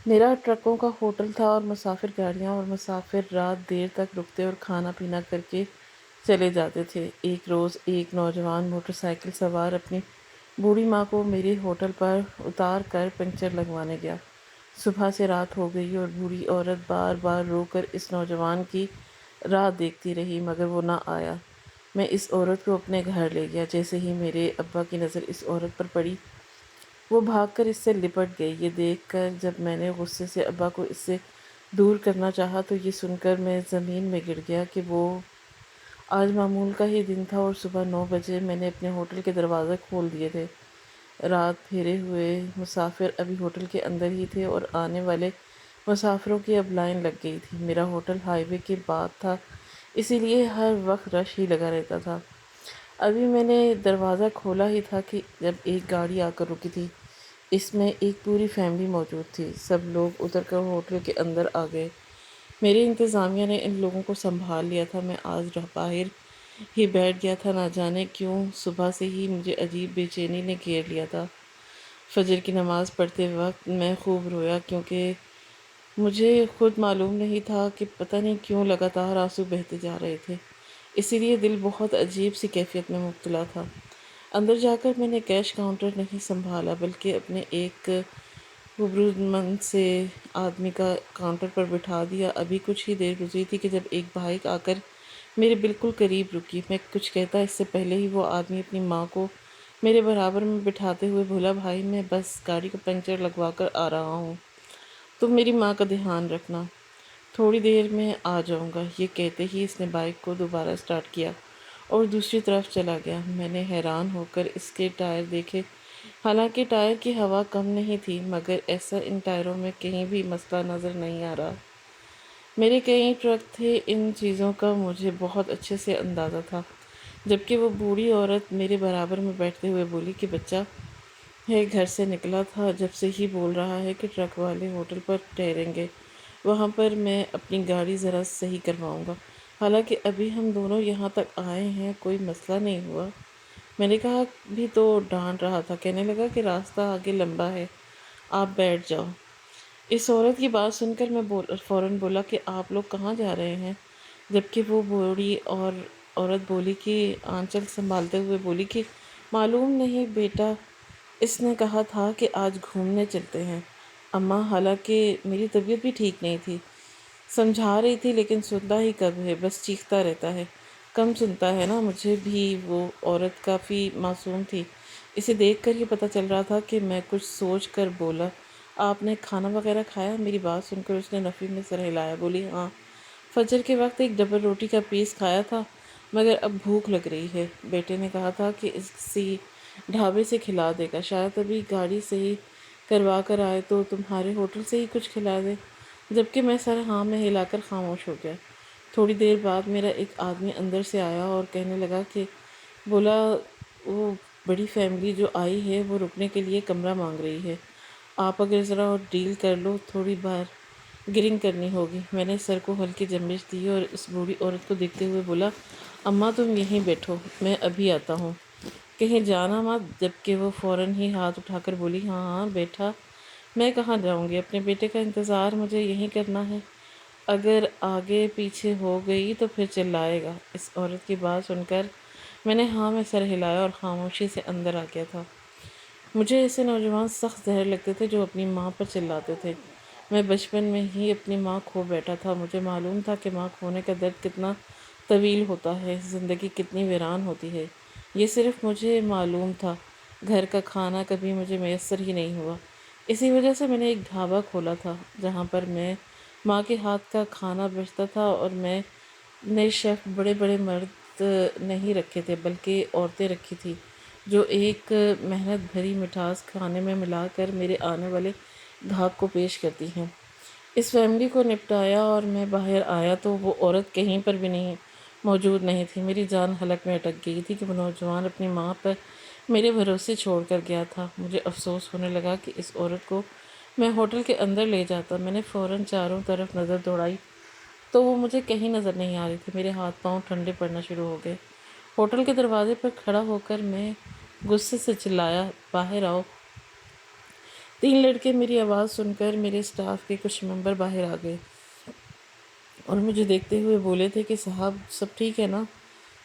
میرا ٹرکوں کا ہوٹل تھا اور مسافر گاڑیاں اور مسافر رات دیر تک رکتے اور کھانا پینا کر کے چلے جاتے تھے۔ ایک روز ایک نوجوان موٹر سائیکل سوار اپنی بوڑھی ماں کو میرے ہوٹل پر اتار کر پنکچر لگوانے گیا۔ صبح سے رات ہو گئی اور بوڑھی عورت بار بار رو کر اس نوجوان کی راہ دیکھتی رہی مگر وہ نہ آیا۔ میں اس عورت کو اپنے گھر لے گیا۔ جیسے ہی میرے ابا کی نظر اس عورت پر پڑی وہ بھاگ کر اس سے لپٹ گئی۔ یہ دیکھ کر جب میں نے غصے سے ابا کو اس سے دور کرنا چاہا تو یہ سن کر میں زمین میں گر گیا کہ وہ آج معمول کا ہی دن تھا اور صبح 9 بجے میں نے اپنے ہوٹل کے دروازے کھول دیے تھے۔ رات پھیرے ہوئے مسافر ابھی ہوٹل کے اندر ہی تھے اور آنے والے مسافروں کی اب لائن لگ گئی تھی۔ میرا ہوٹل ہائی وے کے بعد تھا اسی لیے ہر وقت رش ہی لگا رہتا تھا۔ ابھی میں نے دروازہ کھولا ہی تھا کہ جب ایک گاڑی آ کر رکی تھی۔ اس میں ایک پوری فیملی موجود تھی۔ سب لوگ اتر کر ہوٹل کے اندر آ گئے۔ میرے انتظامیہ نے ان لوگوں کو سنبھال لیا تھا۔ میں آج باہر ہی بیٹھ گیا تھا۔ نہ جانے کیوں صبح سے ہی مجھے عجیب بے چینی نے گھیر لیا تھا۔ فجر کی نماز پڑھتے وقت میں خوب رویا کیونکہ مجھے خود معلوم نہیں تھا کہ پتہ نہیں کیوں لگاتار آنسو بہتے جا رہے تھے۔ اسی لیے دل بہت عجیب سی کیفیت میں مبتلا تھا۔ اندر جا کر میں نے کیش کاؤنٹر نہیں سنبھالا بلکہ اپنے ایک غرضمند سے آدمی کا کاؤنٹر پر بٹھا دیا۔ ابھی کچھ ہی دیر گزری تھی کہ جب ایک بائک آ کر میرے بالکل قریب رکی۔ میں کچھ کہتا اس سے پہلے ہی وہ آدمی اپنی ماں کو میرے برابر میں بٹھاتے ہوئے بولا، بھائی میں بس گاڑی کا پنکچر لگوا کر آ رہا ہوں، تم میری ماں کا دھیان رکھنا، تھوڑی دیر میں آ جاؤں گا۔ یہ کہتے ہی اس نے بائک کو دوبارہ سٹارٹ کیا اور دوسری طرف چلا گیا۔ میں نے حیران ہو کر اس کے ٹائر دیکھے۔ حالانکہ ٹائر کی ہوا کم نہیں تھی مگر ایسا ان ٹائروں میں کہیں بھی مسئلہ نظر نہیں آ رہا۔ میرے کئی ٹرک تھے، ان چیزوں کا مجھے بہت اچھے سے اندازہ تھا۔ جبکہ وہ بوڑھی عورت میرے برابر میں بیٹھتے ہوئے بولی کہ بچہ ہے، گھر سے نکلا تھا جب سے ہی بول رہا ہے کہ ٹرک والے ہوٹل پر ٹھہریں گے، وہاں پر میں اپنی گاڑی ذرا صحیح کرواؤں گا۔ حالانکہ ابھی ہم دونوں یہاں تک آئے ہیں، کوئی مسئلہ نہیں ہوا۔ میں نے کہا بھی تو ڈانٹ رہا تھا۔ کہنے لگا کہ راستہ آگے لمبا ہے، آپ بیٹھ جاؤ۔ اس عورت کی بات سن کر میں فوراً بولا کہ آپ لوگ کہاں جا رہے ہیں؟ جبکہ وہ بوڑھی اور عورت بولی کہ آنچل سنبھالتے ہوئے بولی کہ معلوم نہیں بیٹا، اس نے کہا تھا کہ آج گھومنے چلتے ہیں اماں۔ حالانکہ میری طبیعت بھی ٹھیک نہیں تھی، سمجھا رہی تھی لیکن سنتا ہی کب ہے، بس چیختا رہتا ہے، کم سنتا ہے نا۔ مجھے بھی وہ عورت کافی معصوم تھی، اسے دیکھ کر ہی پتہ چل رہا تھا کہ میں کچھ سوچ کر بولا، آپ نے کھانا وغیرہ کھایا؟ میری بات سن کر اس نے نفی میں سر ہلایا، بولی ہاں، فجر کے وقت ایک ڈبل روٹی کا پیس کھایا تھا مگر اب بھوک لگ رہی ہے۔ بیٹے نے کہا تھا کہ کسی ڈھابے سے کھلا دے گا، شاید ابھی گاڑی صحیح کروا کر آئے تو تمہارے ہوٹل سے ہی کچھ کھلا دے۔ جبکہ میں سر ہاں میں ہلا کر خاموش ہو گیا۔ تھوڑی دیر بعد میرا ایک آدمی اندر سے آیا اور کہنے لگا کہ بولا وہ بڑی فیملی جو آئی ہے وہ رکنے کے لیے کمرہ مانگ رہی ہے، آپ اگر ذرا اور ڈیل کر لو، تھوڑی بار گرنگ کرنی ہوگی۔ میں نے سر کو ہلکی جنبش دی اور اس بوڑھی عورت کو دیکھتے ہوئے بولا، اماں تم یہیں بیٹھو، میں ابھی آتا ہوں، کہیں جانا مت۔ جبکہ وہ فوراً ہی ہاتھ اٹھا کر بولی، ہاں ہاں بیٹا، میں کہاں جاؤں گی، اپنے بیٹے کا انتظار مجھے یہیں کرنا ہے، اگر آگے پیچھے ہو گئی تو پھر چلائے گا۔ اس عورت کی بات سن کر میں نے ہاں میں سر ہلایا اور خاموشی سے اندر آ گیا تھا۔ مجھے ایسے نوجوان سخت زہر لگتے تھے جو اپنی ماں پر چلاتے تھے۔ میں بچپن میں ہی اپنی ماں کھو بیٹھا تھا، مجھے معلوم تھا کہ ماں کھونے کا درد کتنا طویل ہوتا ہے، زندگی کتنی ویران ہوتی ہے، یہ صرف مجھے معلوم تھا۔ گھر کا کھانا کبھی مجھے میسر ہی نہیں ہوا، اسی وجہ سے میں نے ایک ڈھابہ کھولا تھا جہاں پر میں ماں کے ہاتھ کا کھانا بیچتا تھا، اور میں نے شیف بڑے بڑے مرد نہیں رکھے تھے بلکہ عورتیں رکھی تھی جو ایک محنت بھری مٹھاس کھانے میں ملا کر میرے آنے والے گاہک کو پیش کرتی ہیں۔ اس فیملی کو نپٹایا اور میں باہر آیا تو وہ عورت کہیں پر بھی موجود نہیں تھی۔ میری جان حلق میں اٹک گئی تھی کہ وہ نوجوان اپنی ماں پر میرے بھروسے چھوڑ کر گیا تھا۔ مجھے افسوس ہونے لگا کہ اس عورت کو میں ہوٹل کے اندر لے جاتا۔ میں نے فوراً چاروں طرف نظر دوڑائی تو وہ مجھے کہیں نظر نہیں آ رہی تھی۔ میرے ہاتھ پاؤں ٹھنڈے پڑنا شروع ہو گئے۔ ہوٹل کے دروازے پر کھڑا ہو کر میں غصے سے چلایا، باہر آؤ، 3 لڑکے میری آواز سن کر میرے اسٹاف کے کچھ ممبر باہر آ گئے اور مجھے دیکھتے ہوئے بولے تھے کہ صاحب سب ٹھیک ہے نا؟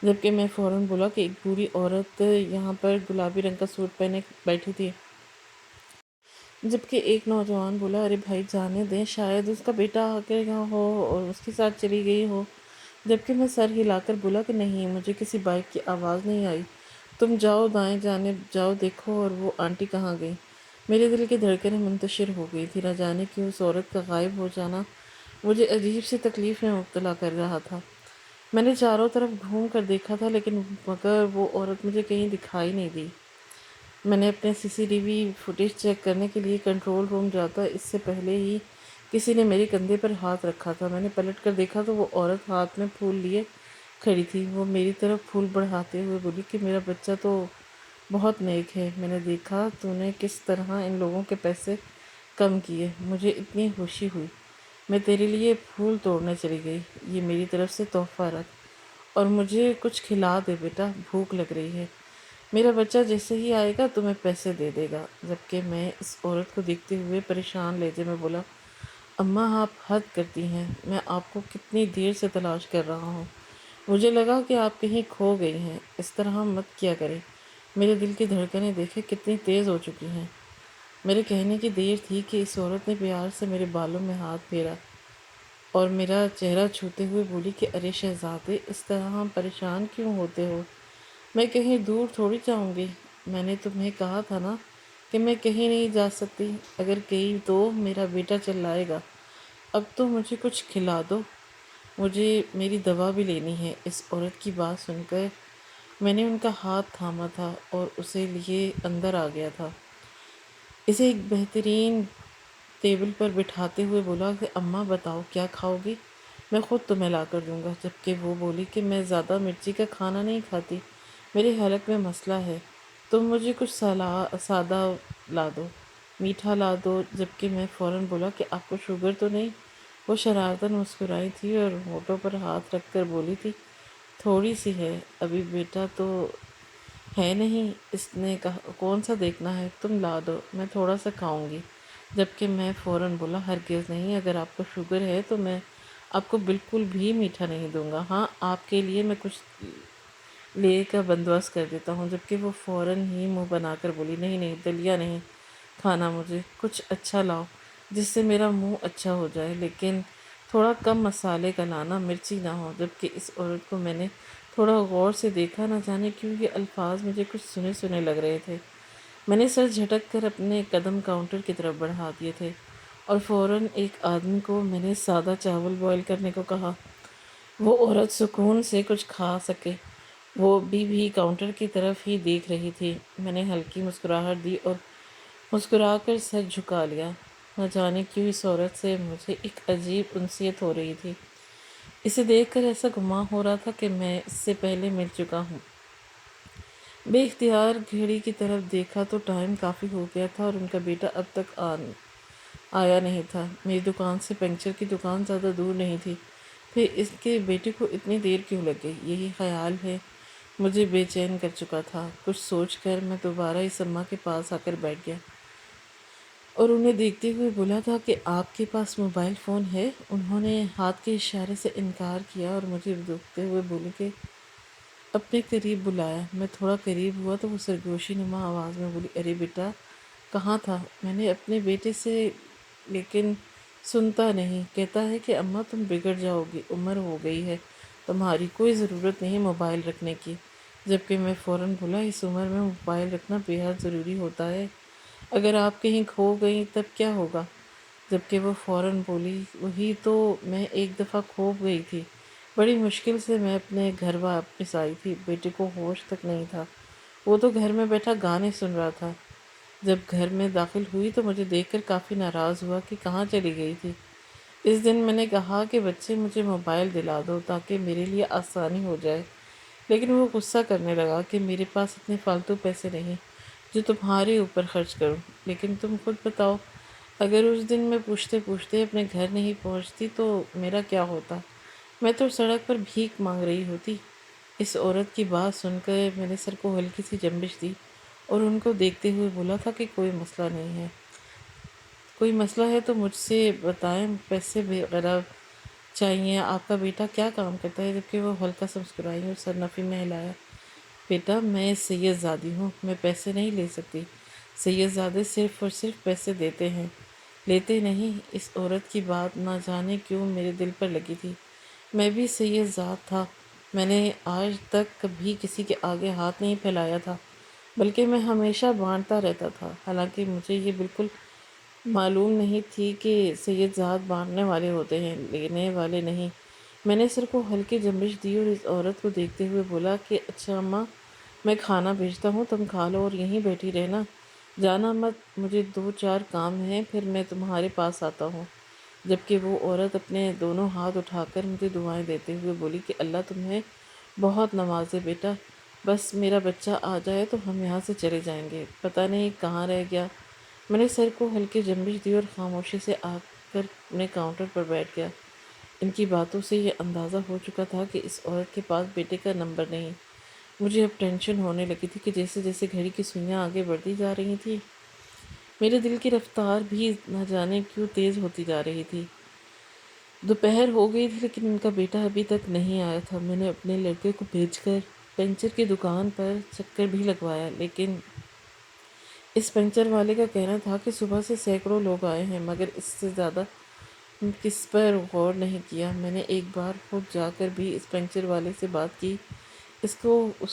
جبکہ میں فوراً بولا کہ ایک بوڑھی عورت یہاں پر گلابی رنگ کا سوٹ پہنے بیٹھی تھی، جبکہ ایک نوجوان بولا ارے بھائی جانے دیں، شاید اس کا بیٹا آ کر یہاں ہو اور اس کے ساتھ چلی گئی ہو، جبکہ میں سر ہلا کر بولا کہ نہیں، مجھے کسی بائک کی آواز نہیں آئی، تم جاؤ دائیں جانب جاؤ دیکھو اور وہ آنٹی کہاں گئی۔ میرے دل کی دھڑکنیں منتشر ہو گئی تھی، نہ جانے کیوں اس عورت کا غائب ہو جانا مجھے عجیب سی تکلیف میں مبتلا کر رہا تھا۔ میں نے چاروں طرف گھوم کر دیکھا تھا لیکن مگر وہ عورت مجھے کہیں دکھائی نہیں دی۔ میں نے اپنے CCTV فوٹیج چیک کرنے کے لیے کنٹرول روم جاتا اس سے پہلے ہی کسی نے میرے کندھے پر ہاتھ رکھا تھا۔ میں نے پلٹ کر دیکھا تو وہ عورت ہاتھ میں پھول لیے کھڑی تھی۔ وہ میری طرف پھول بڑھاتے ہوئے بولی کہ میرا بچہ تو بہت نیک ہے، میں نے دیکھا تو نے کس طرح ان لوگوں کے پیسے کم کیے، مجھے اتنی خوشی ہوئی، میں تیرے لیے پھول توڑنے چلی گئی، یہ میری طرف سے تحفہ رکھ اور مجھے کچھ کھلا دے بیٹا، بھوک لگ رہی ہے، میرا بچہ جیسے ہی آئے گا تمہیں پیسے دے دے گا۔ جبکہ میں اس عورت کو دیکھتے ہوئے پریشان لہجے میں بولا اماں آپ حد کرتی ہیں، میں آپ کو کتنی دیر سے تلاش کر رہا ہوں، مجھے لگا کہ آپ کہیں کھو گئی ہیں، اس طرح مت کیا کریں، میرے دل کی دھڑکنیں دیکھے کتنی تیز ہو چکی ہیں۔ میرے کہنے کی دیر تھی کہ اس عورت نے پیار سے میرے بالوں میں ہاتھ پھیرا اور میرا چہرہ چھوتے ہوئے بولی کہ ارے شہزادے اس طرح پریشان کیوں ہوتے ہو، میں کہیں دور تھوڑی جاؤں گی، میں نے تمہیں کہا تھا نا کہ میں کہیں نہیں جا سکتی، اگر گئی تو میرا بیٹا چلائے گا، اب تو مجھے کچھ کھلا دو، مجھے میری دوا بھی لینی ہے۔ اس عورت کی بات سن کر میں نے ان کا ہاتھ تھاما تھا اور اسے لیے اندر آ گیا تھا، اسے ایک بہترین ٹیبل پر بٹھاتے ہوئے بولا کہ اماں بتاؤ کیا کھاؤ گی، میں خود تمہیں لا کر دوں گا۔ جبکہ وہ بولی کہ میں زیادہ مرچی کا کھانا نہیں کھاتی، میرے حلق میں مسئلہ ہے، تم مجھے کچھ سادہ لا دو، میٹھا لا دو۔ جبکہ میں فوراً بولا کہ آپ کو شوگر تو نہیں؟ وہ شرارتاً مسکرائی تھی اور ہونٹوں پر ہاتھ رکھ کر بولی تھی تھوڑی سی ہے، ابھی بیٹا تو ہے نہیں، اس نے کہا کون سا دیکھنا ہے، تم لا دو، میں تھوڑا سا کھاؤں گی۔ جبکہ میں فوراً بولا ہرگز نہیں، اگر آپ کو شوگر ہے تو میں آپ کو بالکل بھی میٹھا نہیں دوں گا، ہاں آپ کے لیے میں کچھ لے کا بندوبست کر دیتا ہوں۔ جبکہ وہ فوراً ہی منہ بنا کر بولی نہیں نہیں، دلیا نہیں کھانا، مجھے کچھ اچھا لاؤ جس سے میرا منہ اچھا ہو جائے، لیکن تھوڑا کم مسالے کا لانا، مرچی نہ ہو۔ جبکہ اس عورت کو میں نے تھوڑا غور سے دیکھا، نہ جانے کیوں یہ الفاظ مجھے کچھ سنے سنے لگ رہے تھے۔ میں نے سر جھٹک کر اپنے قدم کاؤنٹر کی طرف بڑھا دیے تھے اور فوراً ایک آدمی کو میں نے سادہ چاول بوائل کرنے کو کہا۔ وہ عورت سکون سے کچھ کھا سکے، وہ بھی کاؤنٹر کی طرف ہی دیکھ رہی تھی۔ میں نے ہلکی مسکراہٹ دی اور مسکرا کر سر جھکا لیا، نہ جانے کیوں اس عورت سے مجھے ایک عجیب انسیت ہو رہی تھی، اسے دیکھ کر ایسا گمان ہو رہا تھا کہ میں اس سے پہلے مل چکا ہوں۔ بے اختیار گھڑی کی طرف دیکھا تو ٹائم کافی ہو گیا تھا اور ان کا بیٹا اب تک آیا نہیں تھا۔ میری دکان سے پنکچر کی دکان زیادہ دور نہیں تھی، پھر اس کے بیٹے کو اتنی دیر کیوں لگ گئی، یہی خیال ہے مجھے بے چین کر چکا تھا۔ کچھ سوچ کر میں دوبارہ اس اماں کے پاس آ کر بیٹھ گیا اور انہیں دیکھتے ہوئے بولا تھا کہ آپ کے پاس موبائل فون ہے؟ انہوں نے ہاتھ کے اشارے سے انکار کیا اور مجھے دیکھتے ہوئے بولی کہ اپنے قریب بلایا۔ میں تھوڑا قریب ہوا تو وہ سرگوشی نما آواز میں بولی ارے بیٹا کہاں تھا؟ میں نے اپنے بیٹے سے، لیکن سنتا نہیں، کہتا ہے کہ اماں تم بگڑ جاؤ گی، عمر ہو گئی ہے تمہاری، کوئی ضرورت نہیں موبائل رکھنے کی۔ جبکہ میں فوراً بولا اس عمر میں موبائل رکھنا بے حد ضروری ہوتا ہے، اگر آپ کہیں کھو گئیں تب کیا ہوگا؟ جبکہ وہ فوراً بولی وہی تو، میں ایک دفعہ کھو گئی تھی، بڑی مشکل سے میں اپنے گھر واپس آئی تھی، بیٹے کو ہوش تک نہیں تھا، وہ تو گھر میں بیٹھا گانے سن رہا تھا، جب گھر میں داخل ہوئی تو مجھے دیکھ کر کافی ناراض ہوا کہ کہاں چلی گئی تھی۔ اس دن میں نے کہا کہ بچے مجھے موبائل دلا دو تاکہ میرے لیے آسانی ہو جائے، لیکن وہ غصہ کرنے لگا کہ میرے پاس اتنے فالتو پیسے نہیں جو تمہارے اوپر خرچ کروں، لیکن تم خود بتاؤ اگر اس دن میں پوچھتے پوچھتے اپنے گھر نہیں پہنچتی تو میرا کیا ہوتا، میں تو سڑک پر بھیک مانگ رہی ہوتی۔ اس عورت کی بات سن کر میں نے سر کو ہلکی سی جنبش دی اور ان کو دیکھتے ہوئے بولا تھا کہ کوئی مسئلہ نہیں ہے، کوئی مسئلہ ہے تو مجھ سے بتائیں، پیسے وغیرہ چاہیے؟ آپ کا بیٹا کیا کام کرتا ہے؟ جبکہ وہ ہلکا سا مسکرائی اور سر نفی میں ہلایا۔ بیٹا میں سید زادی ہوں، میں پیسے نہیں لے سکتی۔ سید زادے صرف اور صرف پیسے دیتے ہیں، لیتے نہیں۔ اس عورت کی بات نہ جانے کیوں میرے دل پر لگی تھی۔ میں بھی سید زاد تھا، میں نے آج تک کبھی کسی کے آگے ہاتھ نہیں پھیلایا تھا، بلکہ میں ہمیشہ بانٹتا رہتا تھا۔ حالانکہ مجھے یہ بالکل معلوم نہیں تھی کہ سید زاد بانٹنے والے ہوتے ہیں، لینے والے نہیں۔ میں نے سر کو ہلکی جنبش دی اور اس عورت کو دیکھتے ہوئے بولا کہ اچھا اماں، میں کھانا بھیجتا ہوں، تم کھا لو اور یہیں بیٹھی رہنا، جانا مت، مجھے 2-4 کام ہیں، پھر میں تمہارے پاس آتا ہوں۔ جبکہ وہ عورت اپنے دونوں ہاتھ اٹھا کر مجھے دعائیں دیتے ہوئے بولی کہ اللہ تمہیں بہت نوازے بیٹا، بس میرا بچہ آ جائے تو ہم یہاں سے چلے جائیں گے۔ پتہ نہیں کہاں رہ گیا۔ میں نے سر کو ہلکی جنبش دی اور خاموشی سے آ کر اپنے کاؤنٹر پر بیٹھ گیا۔ ان کی باتوں سے یہ اندازہ ہو چکا تھا کہ اس عورت کے پاس بیٹے کا نمبر نہیں۔ مجھے اب ٹینشن ہونے لگی تھی کہ جیسے جیسے گھڑی کی سوئیاں آگے بڑھتی جا رہی تھیں، میرے دل کی رفتار بھی نہ جانے کیوں تیز ہوتی جا رہی تھی۔ دوپہر ہو گئی تھی لیکن ان کا بیٹا ابھی تک نہیں آیا تھا۔ میں نے اپنے لڑکے کو بھیج کر پنچر کی دکان پر چکر بھی لگوایا، لیکن اس پنچر والے کا کہنا تھا کہ صبح سے سینکڑوں لوگ آئے ہیں، مگر اس سے زیادہ کس پر غور نہیں کیا۔ میں نے ایک بار خود جا کر بھی اس پنچر والے سے بات کی، اس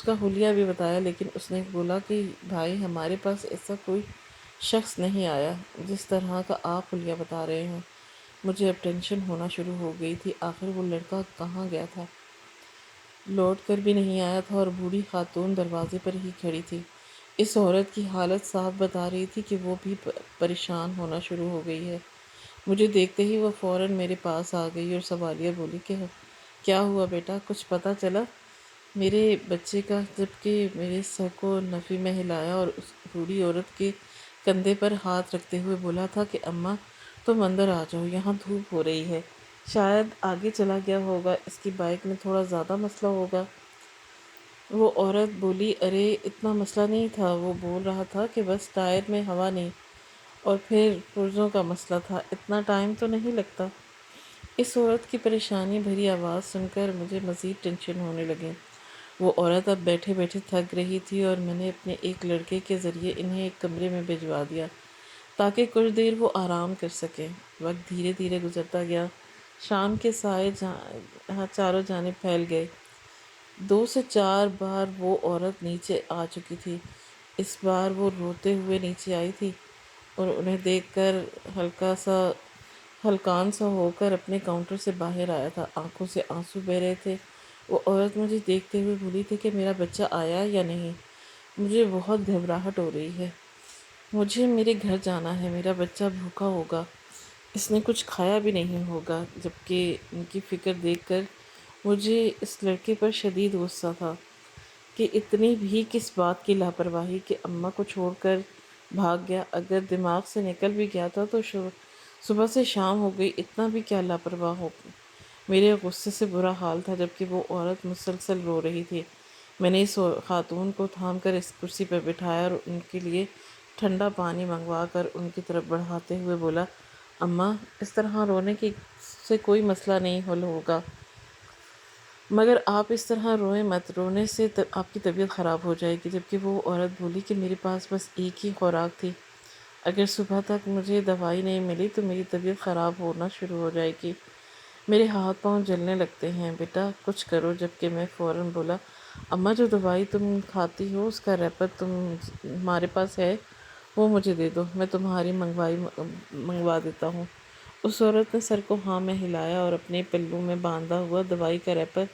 کا حلیہ بھی بتایا، لیکن اس نے بولا کہ بھائی ہمارے پاس ایسا کوئی شخص نہیں آیا جس طرح کا آپ حلیہ بتا رہے ہیں۔ مجھے اب ٹینشن ہونا شروع ہو گئی تھی، آخر وہ لڑکا کہاں گیا تھا؟ لوٹ کر بھی نہیں آیا تھا اور بوڑھی خاتون دروازے پر ہی کھڑی تھی۔ اس عورت کی حالت صاف بتا رہی تھی کہ وہ بھی پریشان ہونا شروع ہو گئی ہے۔ مجھے دیکھتے ہی وہ فوراً میرے پاس آ گئی اور سوالیہ بولی کہ کیا ہوا بیٹا، کچھ پتہ چلا میرے بچے کا؟ جبکہ میرے سر کو نفی میں ہلایا اور اس بوڑھی عورت کے کندھے پر ہاتھ رکھتے ہوئے بولا تھا کہ اماں تم اندر آ جاؤ، یہاں دھوپ ہو رہی ہے، شاید آگے چلا گیا ہوگا، اس کی بائک میں تھوڑا زیادہ مسئلہ ہوگا۔ وہ عورت بولی ارے اتنا مسئلہ نہیں تھا، وہ بول رہا تھا کہ بس ٹائر میں ہوا نہیں اور پھر پرزوں کا مسئلہ تھا، اتنا ٹائم تو نہیں لگتا۔ اس عورت کی پریشانی بھری آواز سن کر مجھے مزید ٹینشن ہونے لگی۔ وہ عورت اب بیٹھے بیٹھے تھک رہی تھی اور میں نے اپنے ایک لڑکے کے ذریعے انہیں ایک کمرے میں بھجوا دیا تاکہ کچھ دیر وہ آرام کر سکیں۔ وقت دھیرے دھیرے گزرتا گیا، شام کے سائے چاروں جانب پھیل گئے۔ 2 سے 4 بار وہ عورت نیچے آ چکی تھی۔ اس بار وہ روتے ہوئے نیچے آئی تھی اور انہیں دیکھ کر ہلکان سا ہو کر اپنے کاؤنٹر سے باہر آیا تھا، آنکھوں سے آنسو بہہ رہے تھے۔ وہ عورت مجھے دیکھتے ہوئے بولی تھی کہ میرا بچہ آیا یا نہیں، مجھے بہت گھبراہٹ ہو رہی ہے، مجھے میرے گھر جانا ہے، میرا بچہ بھوکا ہوگا، اس نے کچھ کھایا بھی نہیں ہوگا۔ جبکہ ان کی فکر دیکھ کر مجھے اس لڑکے پر شدید غصہ تھا کہ اتنی بھی کس بات کی لاپرواہی کہ اماں کو چھوڑ کر بھاگ گیا۔ اگر دماغ سے نکل بھی گیا تھا تو صبح سے شام ہو گئی، اتنا بھی کیا لاپرواہ ہو۔ میرے غصے سے برا حال تھا جبکہ وہ عورت مسلسل رو رہی تھی۔ میں نے اس خاتون کو تھام کر اس کرسی پر بٹھایا اور ان کے لیے ٹھنڈا پانی منگوا کر ان کی طرف بڑھاتے ہوئے بولا اماں اس طرح رونے سے کوئی مسئلہ نہیں حل ہوگا، مگر آپ اس طرح روئیں مت، رونے سے آپ کی طبیعت خراب ہو جائے گی۔ جبکہ وہ عورت بولی کہ میرے پاس بس ایک ہی خوراک تھی، اگر صبح تک مجھے دوائی نہیں ملی تو میری طبیعت خراب ہونا شروع ہو جائے گی، میرے ہاتھ پاؤں جلنے لگتے ہیں، بیٹا کچھ کرو۔ جبکہ میں فوراً بولا اماں جو دوائی تم کھاتی ہو اس کا ریپر تمہارے پاس ہے، وہ مجھے دے دو، میں تمہاری منگوا دیتا ہوں۔ اس عورت نے سر کو ہاں میں ہلایا اور اپنے پلو میں باندھا ہوا دوائی کا ریپر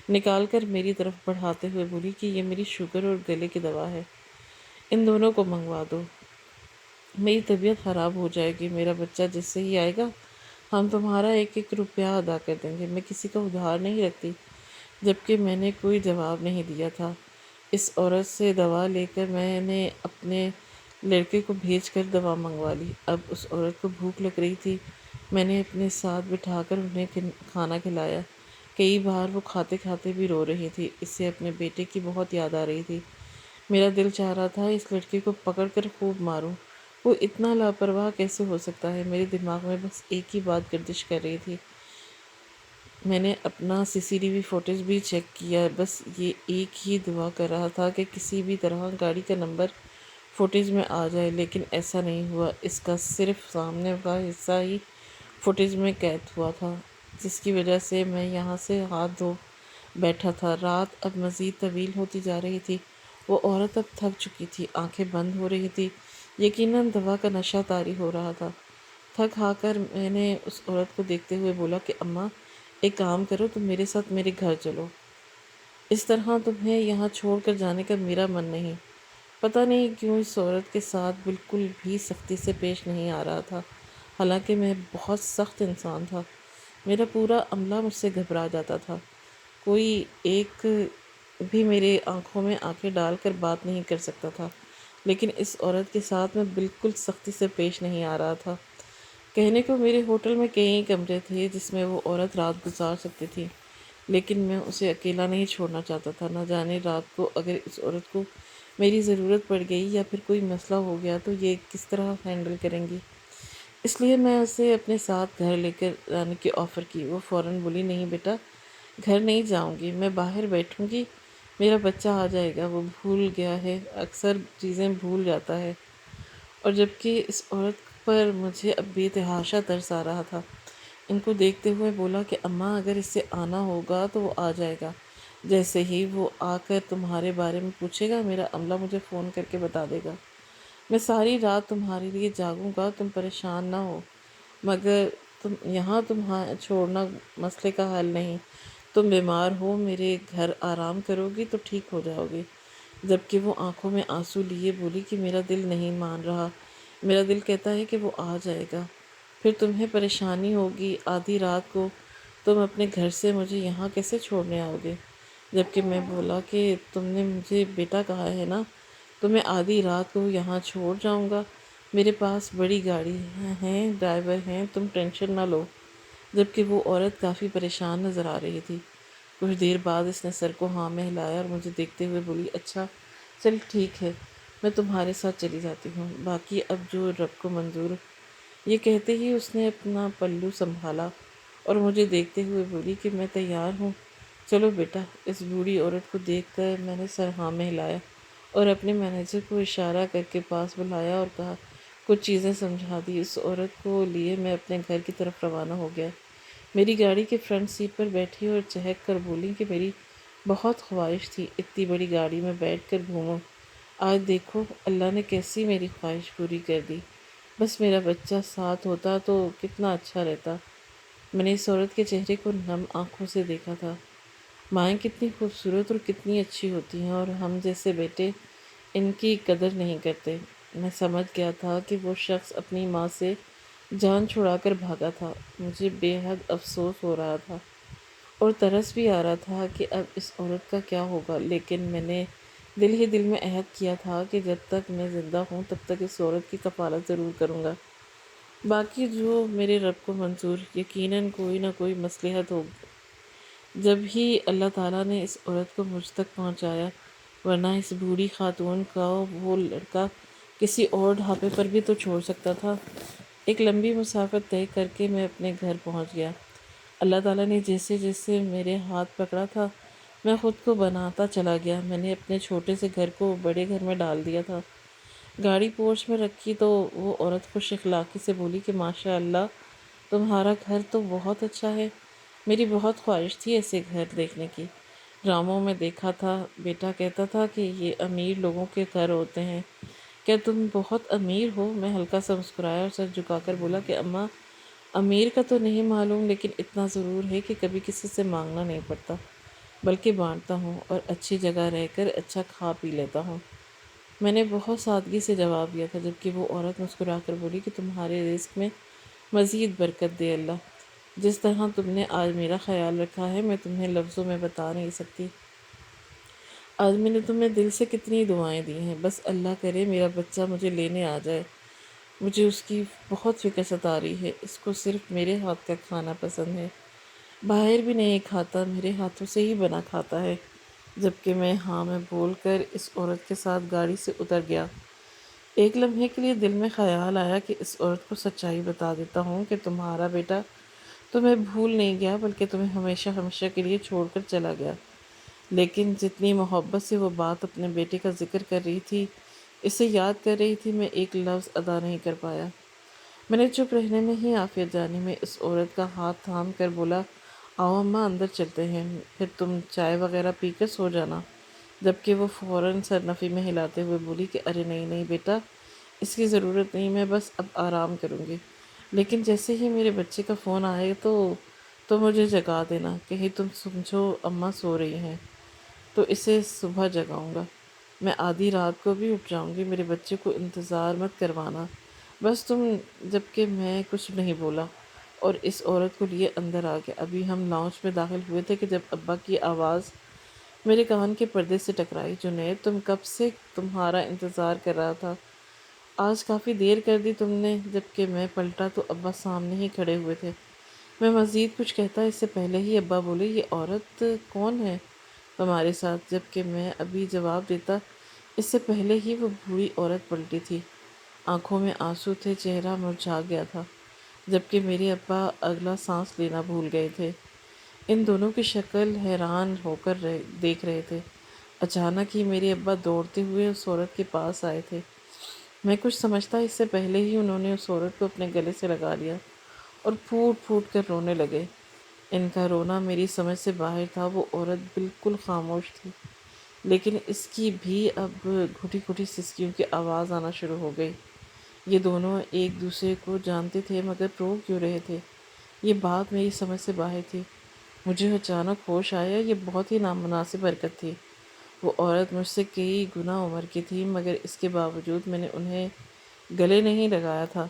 نکال کر میری طرف بڑھاتے ہوئے بولی کہ یہ میری شوگر اور گلے کی دوا ہے، ان دونوں کو منگوا دو، میری طبیعت خراب ہو جائے گی، میرا بچہ جس سے ہی آئے گا ہم تمہارا 1-1 روپیہ ادا کر دیں گے، میں کسی کا ادھار نہیں رکھتی۔ جبکہ میں نے کوئی جواب نہیں دیا تھا۔ اس عورت سے دوا لے کر میں نے اپنے لڑکے کو بھیج کر دوا منگوا لی۔ اب اس عورت کو بھوک لگ رہی تھی، میں نے اپنے ساتھ بٹھا کر انہیں کھانا کھلایا۔ کئی بار وہ کھاتے کھاتے بھی رو رہی تھی، اس سے اپنے بیٹے کی بہت یاد آ رہی تھی۔ میرا دل چاہ رہا تھا اس لڑکے کو پکڑ کر خوب ماروں، وہ اتنا لاپرواہ کیسے ہو سکتا ہے؟ میرے دماغ میں بس ایک ہی بات گردش کر رہی تھی۔ میں نے اپنا CCTV فوٹیج بھی چیک کیا، بس یہ ایک ہی دعا کر رہا تھا کہ کسی بھی طرح گاڑی کا نمبر فوٹیج میں آ جائے، لیکن ایسا نہیں ہوا۔ اس کا صرف سامنے کا حصہ ہی فوٹیج میں قید ہوا تھا، جس کی وجہ سے میں یہاں سے ہاتھ دھو بیٹھا تھا۔ رات اب مزید طویل ہوتی جا رہی تھی۔ وہ عورت اب تھک چکی تھی، آنکھیں بند ہو رہی تھی، یقیناً دوا کا نشہ طاری ہو رہا تھا۔ تھک ہار کر میں نے اس عورت کو دیکھتے ہوئے بولا کہ اماں، ایک کام کرو، تم میرے ساتھ میرے گھر چلو۔ اس طرح تمہیں یہاں چھوڑ کر جانے کا میرا من نہیں۔ پتہ نہیں کیوں اس عورت کے ساتھ بالکل بھی سختی سے پیش نہیں آ رہا تھا، حالانکہ میں بہت سخت انسان تھا۔ میرا پورا عملہ مجھ سے گھبرا جاتا تھا۔ کوئی ایک بھی میرے آنکھوں میں آنکھیں ڈال کر بات نہیں کر سکتا تھا، لیکن اس عورت کے ساتھ میں بالکل سختی سے پیش نہیں آ رہا تھا۔ کہنے کو میرے ہوٹل میں کئی کمرے تھے جس میں وہ عورت رات گزار سکتی تھی، لیکن میں اسے اکیلا نہیں چھوڑنا چاہتا تھا۔ نہ جانے رات کو اگر اس عورت کو میری ضرورت پڑ گئی یا پھر کوئی مسئلہ ہو گیا تو یہ کس طرح ہینڈل کریں گی۔ اس لیے میں اسے اپنے ساتھ گھر لے کر جانے کی آفر کی۔ وہ فوراً بولی، نہیں بیٹا، گھر نہیں جاؤں گی، میں باہر بیٹھوں گی، میرا بچہ آ جائے گا، وہ بھول گیا ہے، اکثر چیزیں بھول جاتا ہے۔ اور جبکہ اس عورت پر مجھے اب بے تحاشا ترس آ رہا تھا، ان کو دیکھتے ہوئے بولا کہ اماں، اگر اس سے آنا ہوگا تو وہ آ جائے گا۔ جیسے ہی وہ آ کر تمہارے بارے میں پوچھے گا، میرا عملہ مجھے فون کر کے بتا دے گا۔ میں ساری رات تمہارے لیے جاگوں گا، تم پریشان نہ ہو، مگر تم یہاں چھوڑنا مسئلے کا حل نہیں۔ تم بیمار ہو، میرے گھر آرام کرو گی تو ٹھیک ہو جاؤ گی۔ جبکہ وہ آنکھوں میں آنسو لیے بولی کہ میرا دل نہیں مان رہا، میرا دل کہتا ہے کہ وہ آ جائے گا، پھر تمہیں پریشانی ہوگی، آدھی رات کو تم اپنے گھر سے مجھے یہاں کیسے چھوڑنے آؤ گے؟ جبکہ میں بولا کہ تم نے مجھے بیٹا کہا ہے نا، تو میں آدھی رات کو یہاں چھوڑ جاؤں گا، میرے پاس بڑی گاڑی ہیں، ڈرائیور ہیں، تم ٹینشن نہ لو۔ جبکہ وہ عورت کافی پریشان نظر آ رہی تھی۔ کچھ دیر بعد اس نے سر کو ہاں میں ہلایا اور مجھے دیکھتے ہوئے بولی، اچھا چل ٹھیک ہے، میں تمہارے ساتھ چلی جاتی ہوں، باقی اب جو رب کو منظور۔ یہ کہتے ہی اس نے اپنا پلو سنبھالا اور مجھے دیکھتے ہوئے بولی کہ میں تیار ہوں، چلو بیٹا۔ اس بوڑھی عورت کو دیکھ کر میں نے سر ہاں میں ہلایا اور اپنے مینیجر کو اشارہ کر کے پاس بلایا اور کہا، کچھ چیزیں سمجھا دی۔ اس عورت کو لیے میں اپنے گھر کی طرف روانہ ہو گیا۔ میری گاڑی کے فرنٹ سیٹ پر بیٹھی اور چہک کر بولی کہ میری بہت خواہش تھی اتنی بڑی گاڑی میں بیٹھ کر گھوموں، آج دیکھو اللہ نے کیسی میری خواہش پوری کر دی، بس میرا بچہ ساتھ ہوتا تو کتنا اچھا رہتا۔ میں نے اس عورت کے چہرے کو نم آنکھوں سے دیکھا تھا۔ مائیں کتنی خوبصورت اور کتنی اچھی ہوتی ہیں، اور ہم جیسے بیٹے ان کی قدر نہیں کرتے۔ میں سمجھ گیا تھا کہ وہ شخص اپنی ماں سے جان چھڑا کر بھاگا تھا۔ مجھے بے حد افسوس ہو رہا تھا اور ترس بھی آ رہا تھا کہ اب اس عورت کا کیا ہوگا، لیکن میں نے دل ہی دل میں عہد کیا تھا کہ جب تک میں زندہ ہوں تب تک اس عورت کی کفالت ضرور کروں گا، باقی جو میرے رب کو منظور، یقیناً کوئی نہ کوئی مصلحت ہوگی جب ہی اللہ تعالیٰ نے اس عورت کو مجھ تک پہنچایا، ورنہ اس بوڑھی خاتون کا وہ لڑکا کسی اور ڈھابے پر بھی تو چھوڑ سکتا تھا۔ ایک لمبی مسافت طے کر کے میں اپنے گھر پہنچ گیا۔ اللہ تعالیٰ نے جیسے جیسے میرے ہاتھ پکڑا تھا، میں خود کو بناتا چلا گیا۔ میں نے اپنے چھوٹے سے گھر کو بڑے گھر میں ڈال دیا تھا۔ گاڑی پورچ میں رکھی تو وہ عورت خوش اخلاقی سے بولی کہ ماشاء اللہ، تمہارا گھر تو بہت اچھا ہے، میری بہت خواہش تھی ایسے گھر دیکھنے کی، ڈراموں میں دیکھا تھا، بیٹا کہتا تھا کہ یہ امیر لوگوں کے گھر ہوتے ہیں، کیا تم بہت امیر ہو؟ میں ہلکا سا مسکرایا اور سر جھکا کر بولا کہ اماں، امیر کا تو نہیں معلوم، لیکن اتنا ضرور ہے کہ کبھی کسی سے مانگنا نہیں پڑتا، بلکہ بانٹتا ہوں، اور اچھی جگہ رہ کر اچھا کھا پی لیتا ہوں۔ میں نے بہت سادگی سے جواب دیا تھا، جبکہ وہ عورت مسکرا کر بولی کہ تمہارے رزق میں مزید برکت دے اللہ، جس طرح تم نے آج میرا خیال رکھا ہے میں تمہیں لفظوں میں بتا نہیں سکتی۔ آج میں نے تمہیں دل سے کتنی دعائیں دی ہیں، بس اللہ کرے میرا بچہ مجھے لینے آ جائے، مجھے اس کی بہت فکر ستا رہی ہے، اس کو صرف میرے ہاتھ کا کھانا پسند ہے، باہر بھی نہیں کھاتا، میرے ہاتھوں سے ہی بنا کھاتا ہے۔ جبکہ میں ہاں میں بول کر اس عورت کے ساتھ گاڑی سے اتر گیا۔ ایک لمحے کے لیے دل میں خیال آیا کہ اس عورت کو سچائی بتا دیتا ہوں کہ تمہارا بیٹا تمہیں بھول نہیں گیا بلکہ تمہیں ہمیشہ ہمیشہ کے لیے چھوڑ کر چلا گیا۔ لیکن جتنی محبت سے وہ بات اپنے بیٹے کا ذکر کر رہی تھی، اسے یاد کر رہی تھی، میں ایک لفظ ادا نہیں کر پایا۔ میں نے چپ رہنے میں ہی عافیت جانی میں اس عورت کا ہاتھ تھام کر بولا، آؤ اماں اندر چلتے ہیں، پھر تم چائے وغیرہ پی کر سو جانا۔ جبکہ وہ فوراً سرنفی میں ہلاتے ہوئے بولی کہ ارے نہیں نہیں بیٹا، اس کی ضرورت نہیں، میں بس اب آرام کروں گی۔ لیکن جیسے ہی میرے بچے کا فون آئے تو مجھے جگا دینا، کہیں تم سمجھو اماں سو رہی ہیں تو اسے صبح جگاؤں گا۔ میں آدھی رات کو بھی اٹھ جاؤں گی، میرے بچے کو انتظار مت کروانا بس تم۔ جبکہ میں کچھ نہیں بولا اور اس عورت کو لیے اندر آ گیا۔ ابھی ہم لاؤنج میں داخل ہوئے تھے کہ جب ابا کی آواز میرے کان کے پردے سے ٹکرائی، جنید تم کب سے تمہارا انتظار کر رہا تھا، آج کافی دیر کر دی تم نے۔ جبکہ میں پلٹا تو ابا سامنے ہی کھڑے ہوئے تھے۔ میں مزید کچھ کہتا اس سے پہلے ہی ابا بولے، یہ عورت کون ہے تمہارے ساتھ؟ جبکہ میں ابھی جواب دیتا اس سے پہلے ہی وہ بوڑھی عورت پلٹی تھی، آنکھوں میں آنسو تھے، چہرہ مرجھا گیا تھا، جبکہ میرے ابا اگلا سانس لینا بھول گئے تھے۔ ان دونوں کی شکل حیران ہو کر دیکھ رہے تھے۔ اچانک ہی میرے ابا دوڑتے ہوئے اس عورت کے پاس آئے تھے۔ میں کچھ سمجھتا اس سے پہلے ہی انہوں نے اس عورت کو اپنے گلے سے لگا لیا اور پھوٹ پھوٹ کر رونے لگے۔ ان کا رونا میری سمجھ سے باہر تھا۔ وہ عورت بالکل خاموش تھی، لیکن اس کی بھی اب گھٹی گھٹی سسکیوں کی آواز آنا شروع ہو گئی۔ یہ دونوں ایک دوسرے کو جانتے تھے مگر رو کیوں رہے تھے، یہ بات میری سمجھ سے باہر تھی۔ مجھے اچانک ہوش آیا، یہ بہت ہی نامناسب حرکت تھی۔ وہ عورت مجھ سے کئی گنا عمر کی تھی مگر اس کے باوجود میں نے انہیں گلے نہیں لگایا تھا۔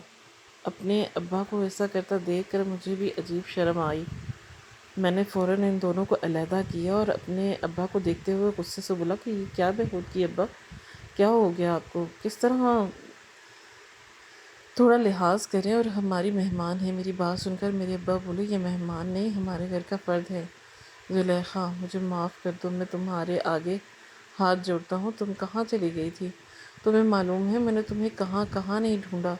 اپنے ابا کو ایسا کرتا دیکھ کر مجھے بھی عجیب شرم آئی۔ میں نے فوراً ان دونوں کو علیحدہ کیا اور اپنے ابا کو دیکھتے ہوئے غصے سے بولا کہ یہ کیا بہود کی ابا، کیا ہو گیا آپ کو؟ کس طرح تھوڑا لحاظ کریں، اور ہماری مہمان ہے۔ میری بات سن کر میرے ابا بولے، یہ مہمان نہیں، ہمارے گھر کا فرد ہے۔ زلیخا مجھے معاف کر دو، میں تمہارے آگے ہاتھ جوڑتا ہوں۔ تم کہاں چلی گئی تھی؟ تمہیں معلوم ہے میں نے تمہیں کہاں کہاں نہیں ڈھونڈا؟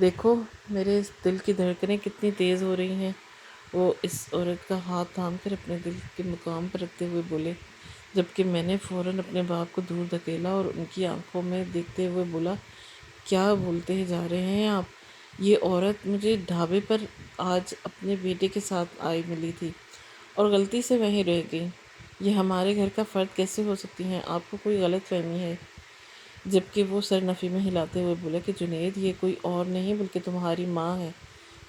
دیکھو میرے دل کی دھڑکنیں کتنی تیز ہو رہی ہیں۔ وہ اس عورت کا ہاتھ تھام کر اپنے دل کے مقام پر رکھتے ہوئے بولے، جبکہ میں نے فوراً اپنے باپ کو دور دھکیلا اور ان کی آنکھوں میں دیکھتے ہوئے بولا، کیا بولتے جا رہے ہیں آپ؟ یہ عورت مجھے ڈھابے پر آج اپنے بیٹے کے ساتھ آئی ملی تھی اور غلطی سے وہیں رہ گئی۔ یہ ہمارے گھر کا فرد کیسے ہو سکتی ہیں؟ آپ کو کوئی غلط فہمی ہے؟ جبکہ وہ سر نفی میں ہلاتے ہوئے بولا کہ جنید یہ کوئی اور نہیں بلکہ تمہاری ماں ہے،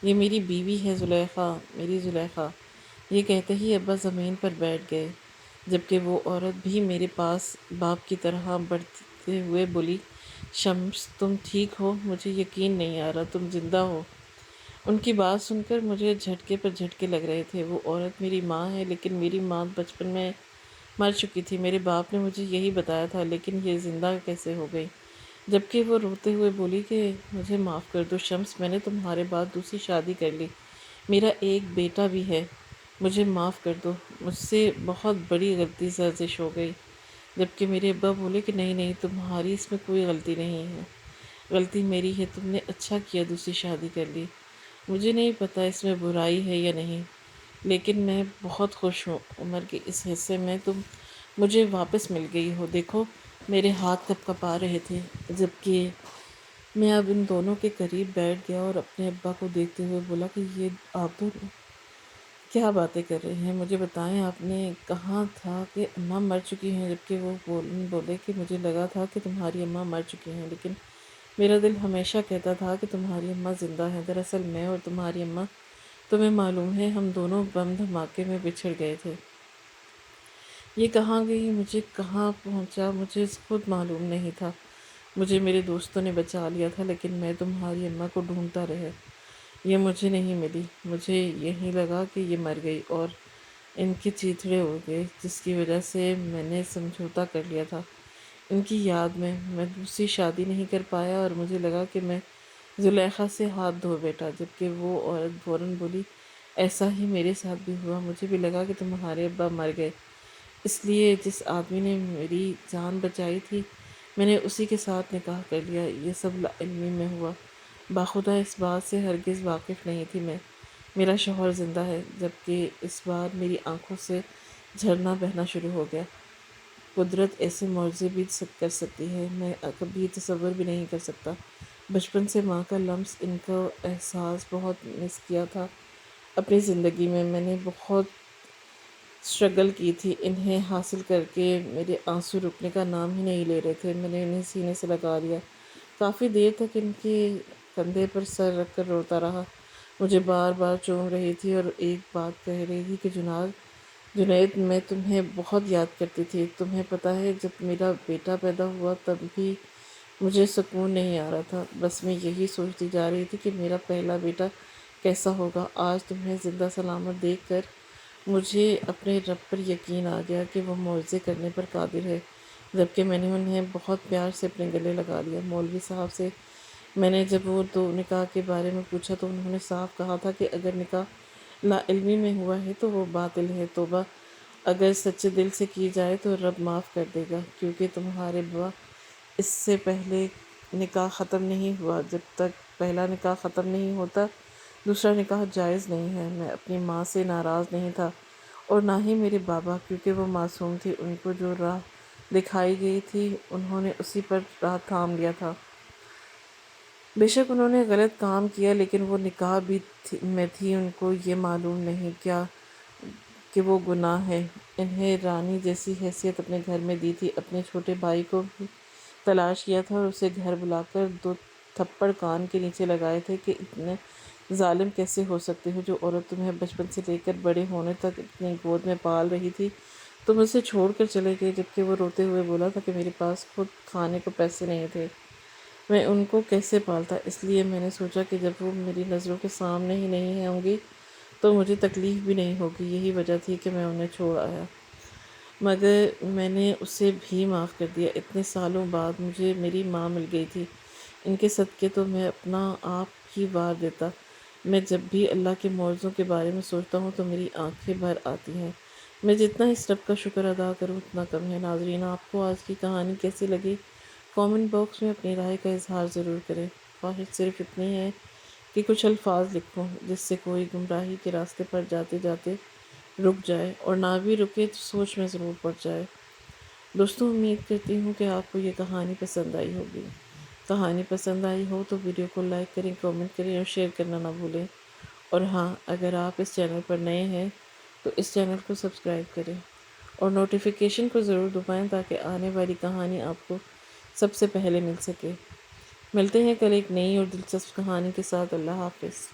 یہ میری بیوی ہے زلیخا، میری زلیخا۔ یہ کہتے ہی ابا زمین پر بیٹھ گئے، جبکہ وہ عورت بھی میرے پاس باپ کی طرح بڑھتے ہوئے بولی، شمس تم ٹھیک ہو؟ مجھے یقین نہیں آ رہا تم زندہ ہو۔ ان کی بات سن کر مجھے جھٹکے پر جھٹکے لگ رہے تھے۔ وہ عورت میری ماں ہے، لیکن میری ماں بچپن میں مر چکی تھی، میرے باپ نے مجھے یہی بتایا تھا، لیکن یہ زندہ کیسے ہو گئی؟ جبکہ وہ روتے ہوئے بولی کہ مجھے معاف کر دو شمس، میں نے تمہارے بعد دوسری شادی کر لی، میرا ایک بیٹا بھی ہے، مجھے معاف کر دو، مجھ سے بہت بڑی غلطی سرزش ہو گئی۔ جبکہ میرے ابا بولے کہ نہیں نہیں، تمہاری اس میں کوئی غلطی نہیں ہے، غلطی میری ہے، تم نے اچھا کیا دوسری شادی کر لی، مجھے نہیں پتہ اس میں برائی ہے یا نہیں، لیکن میں بہت خوش ہوں عمر کے اس حصے میں تم مجھے واپس مل گئی ہو۔ دیکھو میرے ہاتھ کپ کپا رہے تھے، جبکہ میں اب ان دونوں کے قریب بیٹھ گیا اور اپنے ابا کو دیکھتے ہوئے بولا کہ یہ آپ دونوں کیا باتیں کر رہے ہیں؟ مجھے بتائیں، آپ نے کہا تھا کہ اماں مر چکی ہیں، جبکہ وہ بولے کہ مجھے لگا تھا کہ تمہاری اماں مر چکی ہیں، لیکن میرا دل ہمیشہ کہتا تھا کہ تمہاری اماں زندہ ہیں۔ دراصل میں اور تمہاری اماں، تمہیں معلوم ہے ہم دونوں بم دھماکے میں بچھڑ گئے تھے۔ یہ کہاں گئی، مجھے کہاں پہنچا، مجھے خود معلوم نہیں تھا۔ مجھے میرے دوستوں نے بچا لیا تھا، لیکن میں تمہاری اماں کو ڈھونڈتا رہا، یہ مجھے نہیں ملی۔ مجھے یہی لگا کہ یہ مر گئی اور ان کے چیتھڑے ہو گئے، جس کی وجہ سے میں نے سمجھوتا کر لیا تھا۔ ان کی یاد میں دوسری شادی نہیں کر پایا اور مجھے لگا کہ میں زلیخا سے ہاتھ دھو بیٹھا۔ جبکہ وہ عورت فوراً بولی، ایسا ہی میرے ساتھ بھی ہوا، مجھے بھی لگا کہ تمہارے ابا مر گئے، اس لیے جس آدمی نے میری جان بچائی تھی میں نے اسی کے ساتھ نکاح کر لیا۔ یہ سب لا علمی میں ہوا، باخدا اس بات سے ہرگز واقف نہیں تھی میں۔ میرا شوہر زندہ ہے، جبکہ اس بار میری آنکھوں سے جھرنا بہنا شروع ہو گیا۔ قدرت ایسے معجزے بھی کر سکتی ہے، میں کبھی تصور بھی نہیں کر سکتا۔ بچپن سے ماں کا لمس، ان کا احساس بہت مس کیا تھا اپنی زندگی میں۔ میں نے بہت اسٹرگل کی تھی انہیں حاصل کر کے۔ میرے آنسو رکنے کا نام ہی نہیں لے رہے تھے۔ میں نے انہیں سینے سے لگا لیا، کافی دیر تک ان کے کندھے پر سر رکھ کر روتا رہا۔ مجھے بار بار چوم رہی تھی اور ایک بات کہہ رہی تھی کہ جنید، میں تمہیں بہت یاد کرتی تھی۔ تمہیں پتہ ہے جب میرا بیٹا پیدا ہوا تب بھی مجھے سکون نہیں آ رہا تھا۔ بس میں یہی سوچتی جا رہی تھی کہ میرا پہلا بیٹا کیسا ہوگا۔ آج تمہیں زندہ سلامت دیکھ کر مجھے اپنے رب پر یقین آ گیا کہ وہ معجزے کرنے پر قادر ہے۔ جبکہ میں نے انہیں بہت پیار سے اپنے گلے لگا لیا۔ مولوی صاحب سے میں نے جب وہ دو نکاح کے بارے میں پوچھا تو انہوں نے صاف کہا تھا کہ اگر نکاح لا علمی میں ہوا ہے تو وہ باطل ہے۔ توبہ اگر سچے دل سے کی جائے تو رب معاف کر دے گا، کیونکہ تمہارے بابا اس سے پہلے نکاح ختم نہیں ہوا۔ جب تک پہلا نکاح ختم نہیں ہوتا دوسرا نکاح جائز نہیں ہے۔ میں اپنی ماں سے ناراض نہیں تھا اور نہ ہی میرے بابا، کیونکہ وہ معصوم تھی۔ ان کو جو راہ دکھائی گئی تھی انہوں نے اسی پر راہ تھام لیا تھا۔ بے شک انہوں نے غلط کام کیا، لیکن وہ نکاح بھی میں تھی۔ ان کو یہ معلوم نہیں کیا کہ وہ گناہ ہے۔ انہیں رانی جیسی حیثیت اپنے گھر میں دی تھی۔ اپنے چھوٹے بھائی کو بھی تلاش کیا تھا اور اسے گھر بلا کر 2 تھپڑ کان کے نیچے لگائے تھے کہ اتنے ظالم کیسے ہو سکتے ہو؟ جو عورت تمہیں بچپن سے لے کر بڑے ہونے تک اپنی گود میں پال رہی تھی، تم اسے چھوڑ کر چلے گئے، جبکہ وہ روتے ہوئے بولا تھا کہ میرے پاس خود کھانے کو پیسے نہیں تھے، میں ان کو کیسے پالتا؟ اس لیے میں نے سوچا کہ جب وہ میری نظروں کے سامنے ہی نہیں ہوں گی تو مجھے تکلیف بھی نہیں ہوگی۔ یہی وجہ تھی کہ میں انہیں چھوڑ آیا، مگر میں نے اسے بھی معاف کر دیا۔ اتنے سالوں بعد مجھے میری ماں مل گئی تھی، ان کے صدقے تو میں اپنا آپ ہی وار دیتا۔ میں جب بھی اللہ کے معجزوں کے بارے میں سوچتا ہوں تو میری آنکھیں بھر آتی ہیں۔ میں جتنا اس رب کا شکر ادا کروں اتنا کم ہے۔ ناظرین، آپ کو آج کی کہانی کیسی لگی؟ کامنٹ باکس میں اپنی رائے کا اظہار ضرور کریں۔ خواہش صرف اتنی ہے کہ کچھ الفاظ لکھوں جس سے کوئی گمراہی کے راستے پر جاتے جاتے رک جائے، اور نہ بھی رکے تو سوچ میں ضرور پڑ جائے۔ دوستوں، امید کرتی ہوں کہ آپ کو یہ کہانی پسند آئی ہوگی۔ کہانی پسند آئی ہو تو ویڈیو کو لائک کریں، کامنٹ کریں اور شیئر کرنا نہ بھولیں۔ اور ہاں، اگر آپ اس چینل پر نئے ہیں تو اس چینل کو سبسکرائب کریں اور نوٹیفیکیشن کو ضرور دبائیں تاکہ آنے والی کہانی آپ کو سب سے پہلے مل سکے۔ ملتے ہیں کل ایک نئی اور دلچسپ کہانی کے ساتھ۔ اللہ حافظ۔